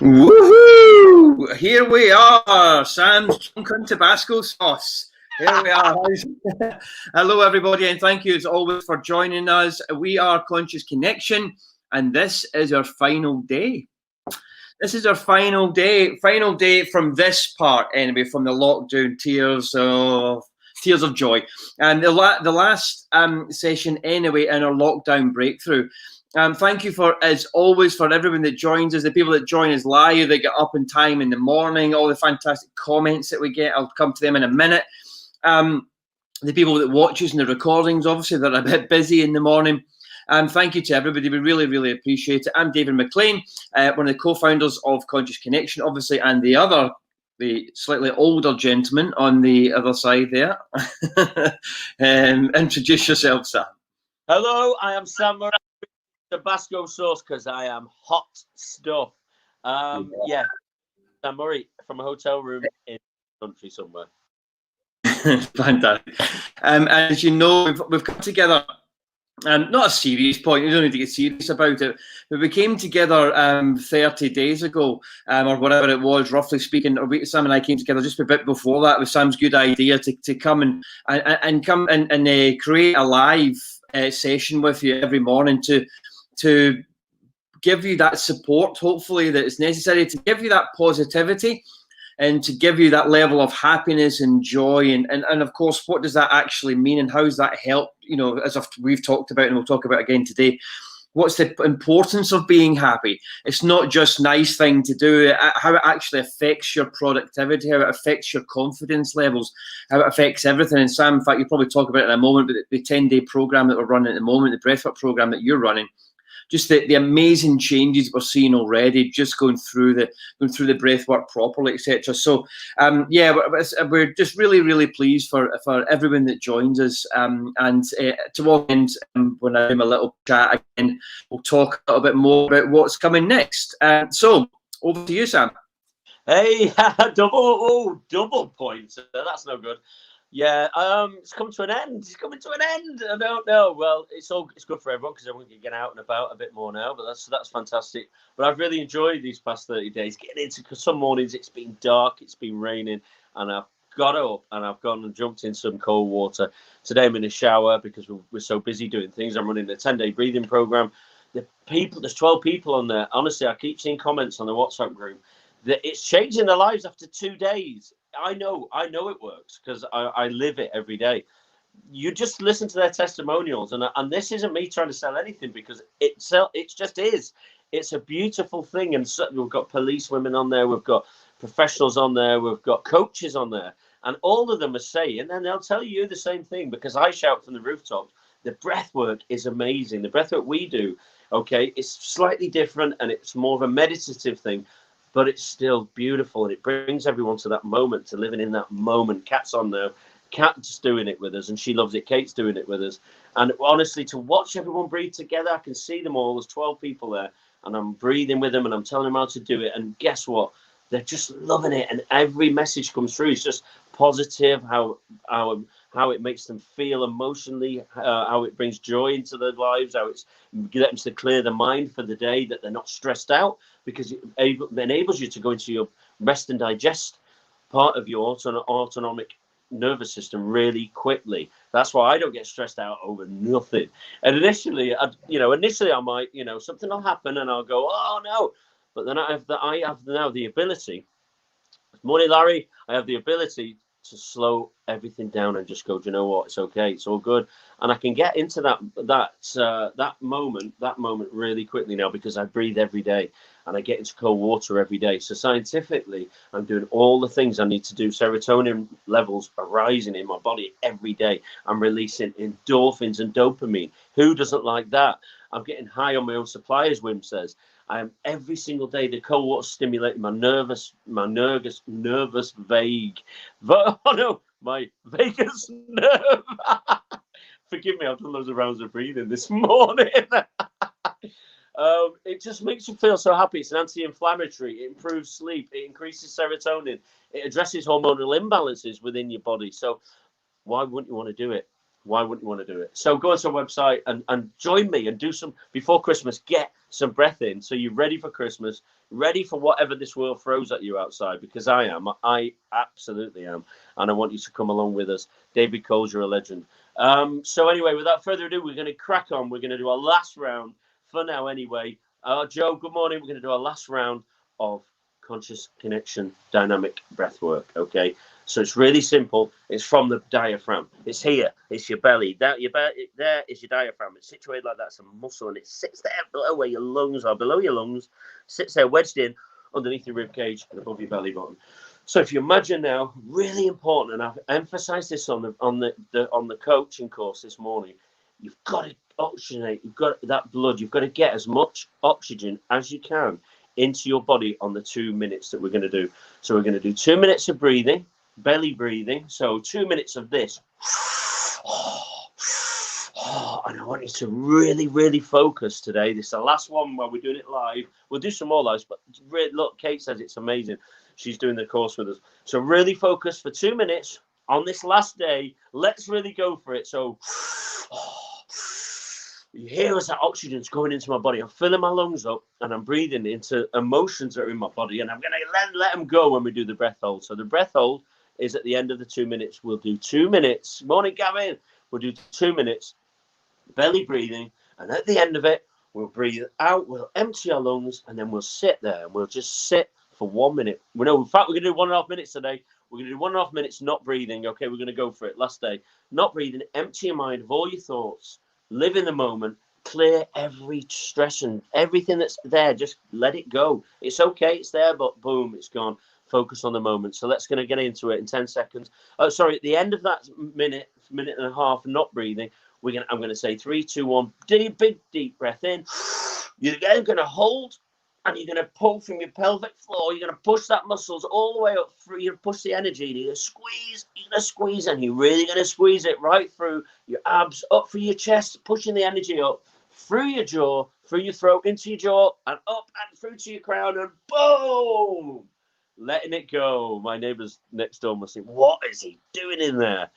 Woohoo! Here we are, Sam's Drunken Tabasco Sauce. Here we are. Hello, everybody, and thank you as always for joining us. We are Conscious Connection, and this is our final day. This is our final day from this part, anyway, from the lockdown tears of joy, and the last session, anyway, in our lockdown breakthrough. Thank you as always for everyone that joins us, the people that join us live, that get up in time in the morning, all the fantastic comments that we get. I'll come to them in a minute. The people that watch us in the recordings, obviously, they're a bit busy in the morning. Thank you to everybody. We really, really appreciate it. I'm David McLean, one of the co-founders of Conscious Connection, obviously, and the slightly older gentleman on the other side there. Introduce yourself, Sam. Hello, I am Sam Murray. Tabasco sauce because I am hot stuff. Yeah, Sam Murray from a hotel room in the country somewhere. Fantastic. As you know, we've come together. Not a serious point. You don't need to get serious about it. But we came together 30 days ago, or whatever it was, roughly speaking. Sam and I came together just a bit before that with Sam's good idea to come and come and create a live session with you every morning to give you that support, hopefully, that is necessary, to give you that positivity and to give you that level of happiness and joy. And of course, what does that actually mean and how does that help, as we've talked about and we'll talk about again today. What's the importance of being happy? It's not just a nice thing to do, how it actually affects your productivity, how it affects your confidence levels, how it affects everything. And Sam, in fact, you'll probably talk about it in a moment, but the 10-day program that we're running at the moment, the breathwork program that you're running, just the amazing changes we're seeing already, just going through the breathwork properly, etc. So, we're just really, really pleased for everyone that joins us. And towards the end, when I do my little chat again, we'll talk a little bit more about what's coming next. So, over to you, Sam. Hey, double points. That's no good. Yeah, it's come to an end. It's coming to an end. I don't know. Well, it's good for everyone because everyone can get out and about a bit more now. But that's fantastic. But I've really enjoyed these past 30 days. Getting into, because some mornings it's been dark, it's been raining, and I've got up and I've gone and jumped in some cold water. Today I'm in a shower because we're so busy doing things. I'm running a 10-day breathing program. There's 12 people on there. Honestly, I keep seeing comments on the WhatsApp group that it's changing their lives after 2 days. I know it works because I live it every day. You just listen to their testimonials, and this isn't me trying to sell anything because it just is. It's a beautiful thing, and so, we've got police women on there, we've got professionals on there, we've got coaches on there, and all of them are saying, and they'll tell you the same thing because I shout from the rooftops. The breath work is amazing. The breath work we do, okay, it's slightly different and it's more of a meditative thing. But it's still beautiful, and it brings everyone to that moment, to living in that moment. Kat's on there. Kat's doing it with us, and she loves it. Kate's doing it with us. And honestly, to watch everyone breathe together, I can see them all. There's 12 people there, and I'm breathing with them, and I'm telling them how to do it. And guess what? They're just loving it, and every message comes through. It's just positive, how it makes them feel emotionally, how it brings joy into their lives, how it's gets them to clear the mind for the day, that they're not stressed out, because it enables you to go into your rest and digest part of your autonomic nervous system really quickly. That's why I don't get stressed out over nothing. And initially I might, something will happen and I'll go, oh no. But then I have now the ability. Morning, Larry. I have the ability to slow everything down and just go, do you know what? It's okay. It's all good. And I can get into that moment really quickly now because I breathe every day and I get into cold water every day. So scientifically, I'm doing all the things I need to do. Serotonin levels are rising in my body every day. I'm releasing endorphins and dopamine. Who doesn't like that? I'm getting high on my own supply, as Wim says. I am every single day. The cold water stimulating my nervous vague. Oh no, my vagus nerve. Forgive me, I've done loads of rounds of breathing this morning. It just makes you feel so happy. It's an anti-inflammatory. It improves sleep. It increases serotonin. It addresses hormonal imbalances within your body. So why wouldn't you want to do it? Why wouldn't you want to do it? So go onto our website and join me and do some, before Christmas, get some breath in. So you're ready for Christmas, ready for whatever this world throws at you outside, because I am. I absolutely am. And I want you to come along with us. David Coles, you're a legend. So anyway, without further ado, we're going to crack on. We're going to do our last round for now anyway. Joe, good morning. We're going to do our last round of conscious connection dynamic breath work. Okay. So it's really simple. It's from the diaphragm. It's here. It's your belly. There is your diaphragm. It's situated like that. It's a muscle, and it sits there below where your lungs are. Below your lungs, sits there wedged in underneath your rib cage and above your belly button. So if you imagine now, really important, and I've emphasised this on the coaching course this morning. You've got to oxygenate. You've got that blood. You've got to get as much oxygen as you can into your body on the 2 minutes that we're going to do. So we're going to do 2 minutes of breathing. Belly breathing. So 2 minutes of this. And I want you to really, really focus today. This is the last one where we're doing it live. We'll do some more lives, but look, Kate says it's amazing. She's doing the course with us. So really focus for 2 minutes on this last day. Let's really go for it. So you hear as that oxygen's going into my body. I'm filling my lungs up and I'm breathing into emotions that are in my body, and I'm going to let them go when we do the breath hold. So the breath hold is at the end of the 2 minutes. We'll do 2 minutes. Morning, Gavin. We'll do 2 minutes, belly breathing. And at the end of it, we'll breathe out. We'll empty our lungs, and then we'll sit there. And we'll just sit for 1 minute. In fact, we're going to do 1.5 minutes today. We're going to do 1.5 minutes not breathing. Okay, we're going to go for it. Last day. Not breathing. Empty your mind of all your thoughts. Live in the moment. Clear every stress and everything that's there. Just let it go. It's okay. It's there, but boom, it's gone. Focus on the moment. So let's get into it in 10 seconds. Oh, sorry. At the end of that minute and a half, not breathing, I'm going to say 3, 2, 1. Big deep breath in. You're again going to hold, and you're going to pull from your pelvic floor. You're going to push that muscles all the way up through. You're going to push the energy. You're going to squeeze. You're going to squeeze, and you're really going to squeeze it right through your abs, up through your chest, pushing the energy up through your jaw, through your throat, into your jaw, and up and through to your crown, and boom! Letting it go. My neighbours next door must think, what is he doing in there?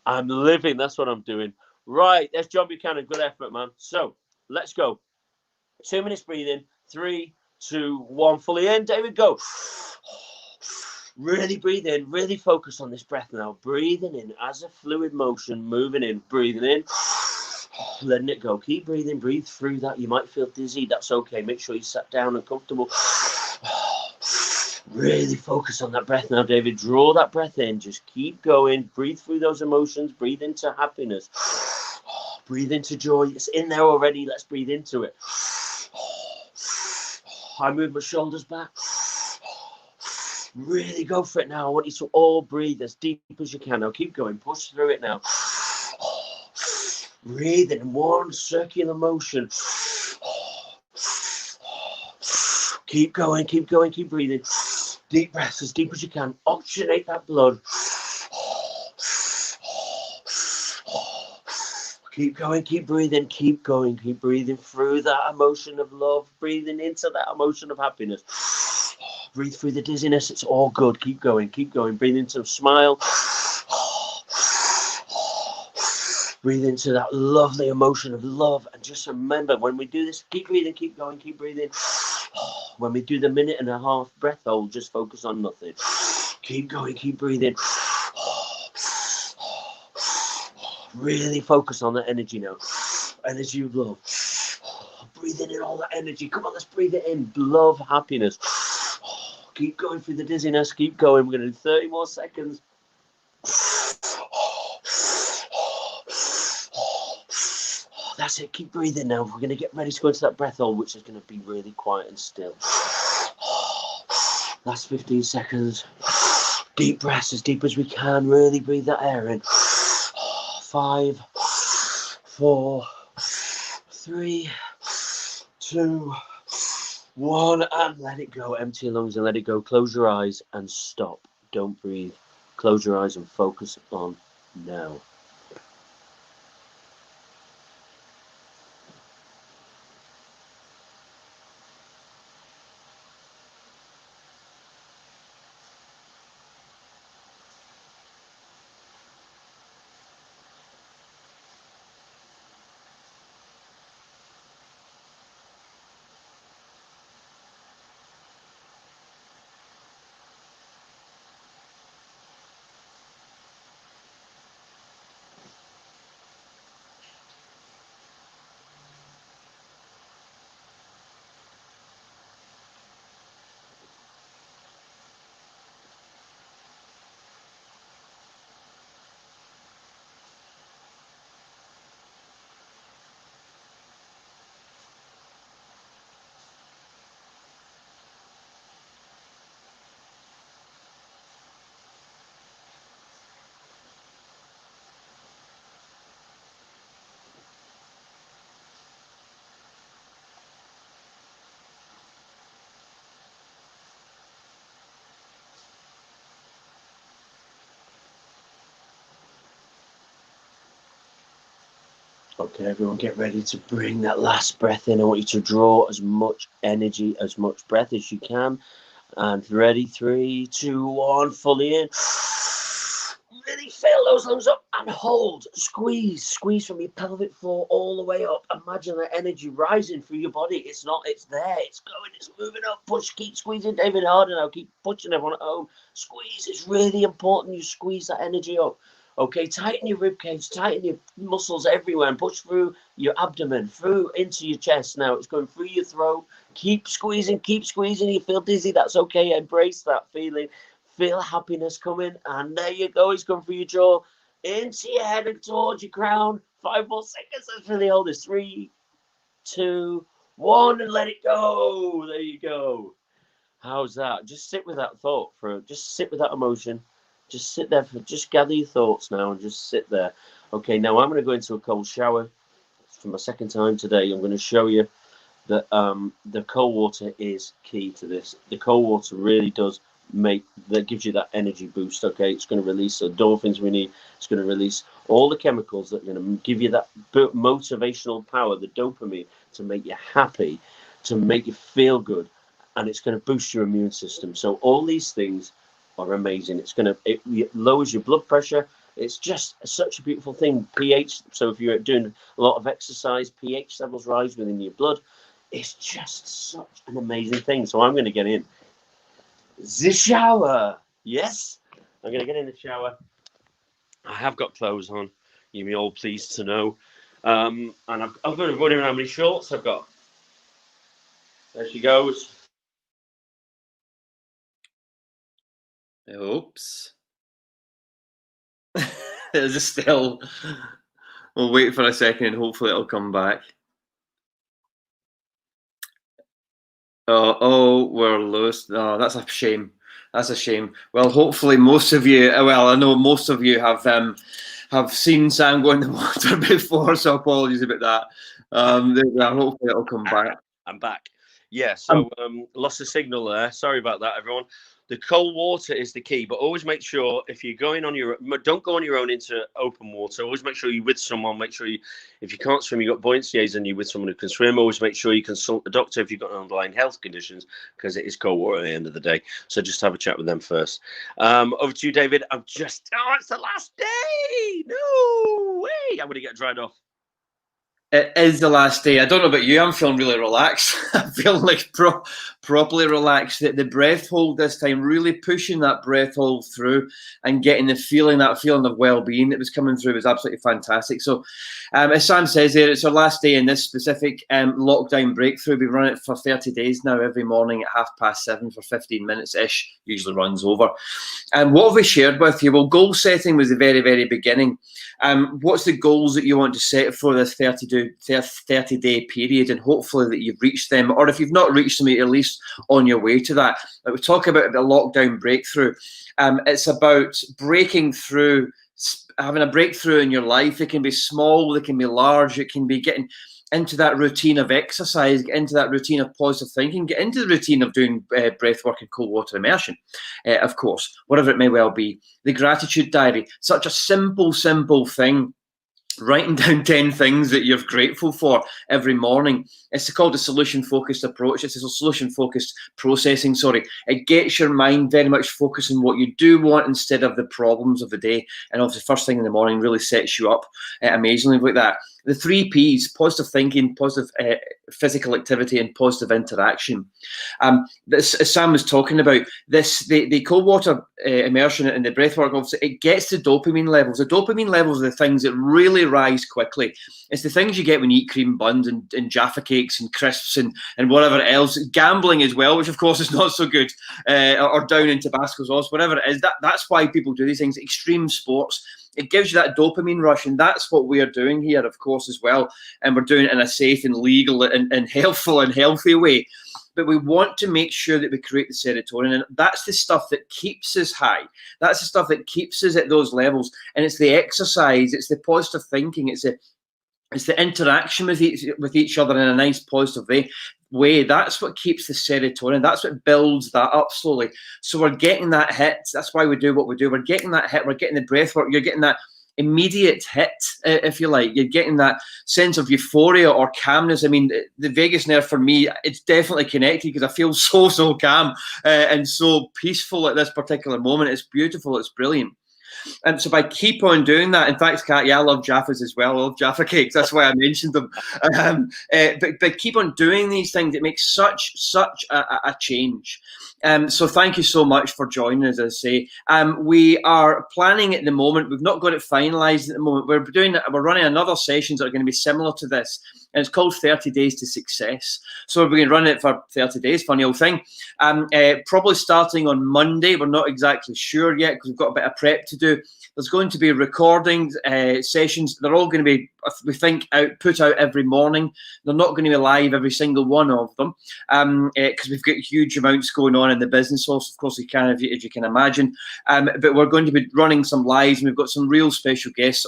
I'm living. That's what I'm doing. Right. That's John Buchanan. Good effort, man. So let's go. 2 minutes breathing. 3, 2, 1. Fully in. David, go. Really breathe in. Really focus on this breath now. Breathing in as a fluid motion. Moving in. Breathing in. Letting it go. Keep breathing. Breathe through that. You might feel dizzy. That's okay. Make sure you sat down and comfortable. Really focus on that breath now, David. Draw that breath in. Just keep going. Breathe through those emotions. Breathe into happiness. Breathe into joy. It's in there already. Let's breathe into it. I move my shoulders back. Really go for it now. I want you to all breathe as deep as you can. Now keep going. Push through it now. Breathe in one circular motion. Keep going, keep going, keep breathing. Deep breaths as deep as you can. Oxygenate that blood. Keep going, keep breathing, keep going, keep breathing through that emotion of love, breathing into that emotion of happiness. Breathe through the dizziness, it's all good. Keep going, breathe into a smile. Breathe into that lovely emotion of love, and just remember, when we do this, keep breathing, keep going, keep breathing. When we do the 1.5 minute breath hold, just focus on nothing. Keep going, keep breathing. Really focus on that energy now. Energy of love. Breathing in all that energy. Come on, let's breathe it in. Love, happiness. Keep going through the dizziness. Keep going. We're going to do 30 more seconds. That's it. Keep breathing now. We're going to get ready to go into that breath hold, which is going to be really quiet and still. Last 15 seconds. Deep breaths as deep as we can. Really breathe that air in. 5, 4, 3, 2, 1, and let it go. Empty your lungs and let it go. Close your eyes and stop. Don't breathe. Close your eyes and focus on now. Okay, everyone get ready to bring that last breath in. I want you to draw as much energy, as much breath as you can. And ready, 3, 2, 1, fully in. Really fill those lungs up and hold. Squeeze from your pelvic floor all the way up. Imagine that energy rising through your body. It's there. It's going, it's moving up. Push, keep squeezing David harder now. Keep pushing everyone at home. Squeeze. It's really important you squeeze that energy up. Okay, tighten your rib cage, tighten your muscles everywhere, and push through your abdomen, through into your chest. Now it's going through your throat. Keep squeezing. You feel dizzy, that's okay. Embrace that feeling. Feel happiness coming, and there you go. It's going through your jaw, into your head and towards your crown. 5 more seconds. Let's really hold this. 3, 2, 1, and let it go. There you go. How's that? Just sit with that thought just sit with that emotion. Just sit there just gather your thoughts now and just sit there. Okay, now I'm going to go into a cold shower for my second time today. I'm going to show you that the cold water is key to this. The cold water really does gives you that energy boost. Okay, it's going to release the endorphins we need. It's going to release all the chemicals that are going to give you that motivational power, the dopamine, to make you happy, to make you feel good, and it's going to boost your immune system. So all these things are amazing. It lowers your blood pressure. It's just such a beautiful thing. pH, so if you're doing a lot of exercise, pH levels rise within your blood. It's just such an amazing thing. So I'm going to get in the shower. Yes, I'm going to get in the shower. I have got clothes on. You'll be all pleased to know. And I'm going to run in how many shorts I've got. There she goes. Oops. Is it still? We'll wait for a second and hopefully it'll come back. Oh, we're lost. Oh, that's a shame. That's a shame. Well, hopefully most of you. Well, I know most of you have seen Sam go in the water before, so apologies about that. Hopefully it'll come back. I'm back. Yeah. So lost the signal there. Sorry about that, everyone. The cold water is the key, but always make sure if you're going on don't go on your own into open water. Always make sure you're with someone. Make sure if you can't swim, you've got buoyancy aids and you're with someone who can swim. Always make sure you consult the doctor if you've got underlying health conditions, because it is cold water at the end of the day. So just have a chat with them first. Over to you, David. It's the last day. No way. I'm going to get dried off. It is the last day. I don't know about you. I'm feeling really relaxed. I'm feeling like properly relaxed. The breath hold this time, really pushing that breath hold through and getting that feeling of well-being that was coming through was absolutely fantastic. So, as Sam says there, it's our last day in this specific lockdown breakthrough. We run it for 30 days now, every morning at 7:30 for 15 minutes-ish. Usually runs over. And what have we shared with you? Well, goal setting was the very, very beginning. What's the goals that you want to set for this 30-day period, and hopefully that you've reached them, or if you've not reached them, you're at least on your way to that. But we talk about the lockdown breakthrough. It's about breaking through, having a breakthrough in your life. It can be small, it can be large, it can be getting into that routine of exercise, get into that routine of positive thinking, get into the routine of doing breath work and cold water immersion, of course, whatever it may well be. The gratitude diary, such a simple thing. Writing down 10 things that you're grateful for every morning. It's called a solution-focused approach. It's a solution-focused processing, It gets your mind very much focused on what you do want instead of the problems of the day. And obviously, first thing in the morning really sets you up amazingly like that. The 3 Ps, positive thinking, positive physical activity, and positive interaction. As Sam was talking about, the cold water immersion and the breath work, obviously, it gets the dopamine levels. The dopamine levels are the things that really rise quickly. It's the things you get when you eat cream buns and Jaffa cakes and crisps and whatever else. Gambling as well, which of course is not so good, or down in Tabasco sauce, whatever it is. That's why people do these things. Extreme sports. It gives you that dopamine rush, and that's what we are doing here, of course, as well. And we're doing it in a safe and legal and helpful and healthy way. But we want to make sure that we create the serotonin, and that's the stuff that keeps us high. That's the stuff that keeps us at those levels. And it's the exercise, it's the positive thinking, it's the interaction with each other in a nice positive way. That's what keeps the serotonin. That's what builds that up slowly. So we're getting that hit. That's why we do what we do. We're getting that hit. We're getting the breath work. You're getting that immediate hit, if you like. You're getting that sense of euphoria or calmness. I mean, the vagus nerve for me, it's definitely connected because I feel so calm and so peaceful at this particular moment. It's beautiful. It's brilliant. And so by keep on doing that, in fact, Kat, yeah, I love Jaffas as well. I love Jaffa cakes. That's why I mentioned them. But keep on doing these things. It makes such a change. So thank you so much for joining us, as I say. We are planning at the moment. We've not got it finalised at the moment. We're running another sessions that are going to be similar to this. And it's called 30 Days to Success. So we're going to run it for 30 days, funny old thing. Probably starting on Monday. We're not exactly sure yet because we've got a bit of prep to do. There's going to be recording sessions. They're all going to be, we think, put out every morning. They're not going to be live, every single one of them, because we've got huge amounts going on in the business. Also, of course, we can, as you can imagine. But we're going to be running some lives, and we've got some real special guests.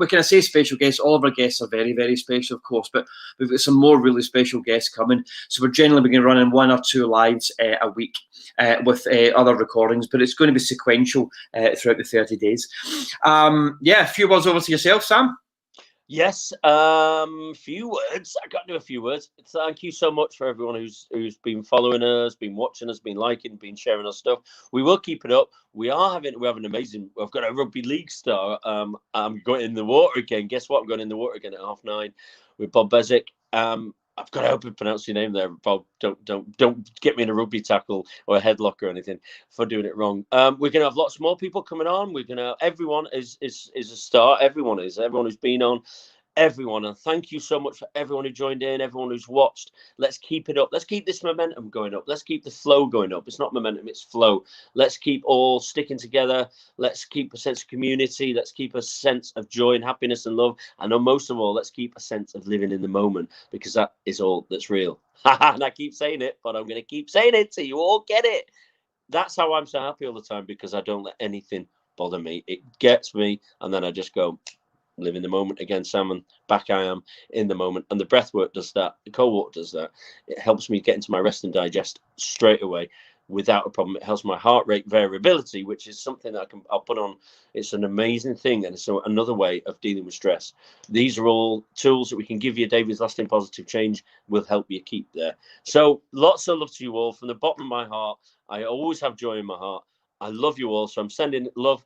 Can I say special guests? All of our guests are very, very special, of course, but we've got some more really special guests coming. So we're generally going to run in 1 or 2 lives a week with other recordings, but it's going to be sequential throughout the 30 days. Yeah, a few words over to yourself, Sam. Yes, few words. I got to do a few words. Thank you so much for everyone who's been following us, been watching us, been liking, been sharing our stuff. We will keep it up. We have an amazing. We've got a rugby league star. I'm going in the water again. Guess what? I'm going in the water again at 9:30 with Bob Bezic. I've got to hope I pronounce your name there, Bob. Don't get me in a rugby tackle or a headlock or anything for doing it wrong. We're gonna have lots more people coming on. We're gonna everyone is a star. Everyone who's been on. Everyone, and thank you so much for everyone who joined in, everyone who's watched. Let's keep it up. Let's keep this momentum going up. Let's keep the flow going up. It's not momentum, it's flow. Let's keep all sticking together. Let's keep a sense of community. Let's keep a sense of joy and happiness and love. And most of all, let's keep a sense of living in the moment, because that is all that's real. And I keep saying it, but I'm going to keep saying it so you all get it. That's how I'm so happy all the time, because I don't let anything bother me. It gets me, and then I just go, live in the moment again, Sam, back I am in the moment. And the breath work does that. The cold water does that. It helps me get into my rest and digest straight away without a problem. It helps my heart rate variability, which is something that I'll put on. It's an amazing thing, and it's another way of dealing with stress. These are all tools that we can give you. David's Lasting Positive Change will help you keep there. So lots of love to you all from the bottom of my heart. I always have joy in my heart. I love you all, so I'm sending love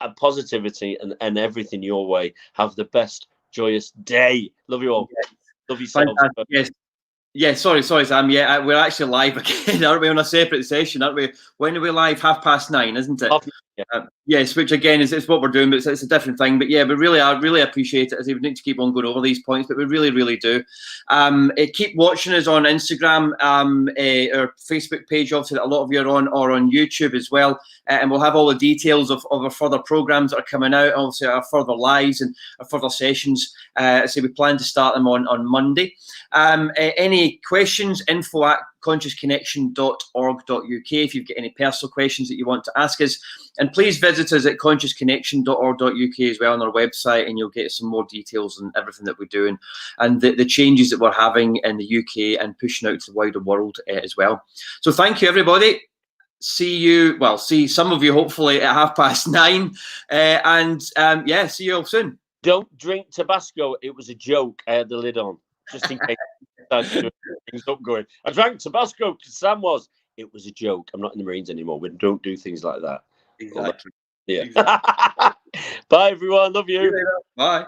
and positivity and everything your way. Have the best joyous day. Love you all. Yes. Love yourselves. Yes. Yeah, sorry, Sam. Yeah, we're actually live again, aren't we, on a separate session, aren't we? When are we live? 9:30, isn't it? Yes, which again is what we're doing, but it's a different thing. But yeah, I really appreciate it. As we need to keep on going over these points, but we really do. Keep watching us on Instagram, our Facebook page, obviously, that a lot of you are on, or on YouTube as well. And we'll have all the details of our further programs that are coming out, obviously our further lives and our further sessions. So we plan to start them on Monday. Any questions, info@consciousconnection.org.uk if you've got any personal questions that you want to ask us. And please visit us at consciousconnection.org.uk as well on our website, and you'll get some more details on everything that we're doing and the changes that we're having in the UK and pushing out to the wider world as well. So thank you, everybody. See some of you hopefully at 9:30. Yeah, see you all soon. Don't drink Tabasco. It was a joke. I had the lid on, just in case things up going. I drank Tabasco because Sam was. It was a joke. I'm not in the Marines anymore. We don't do things like that. Exactly. Yeah. Exactly. Bye, everyone. Love you. Bye.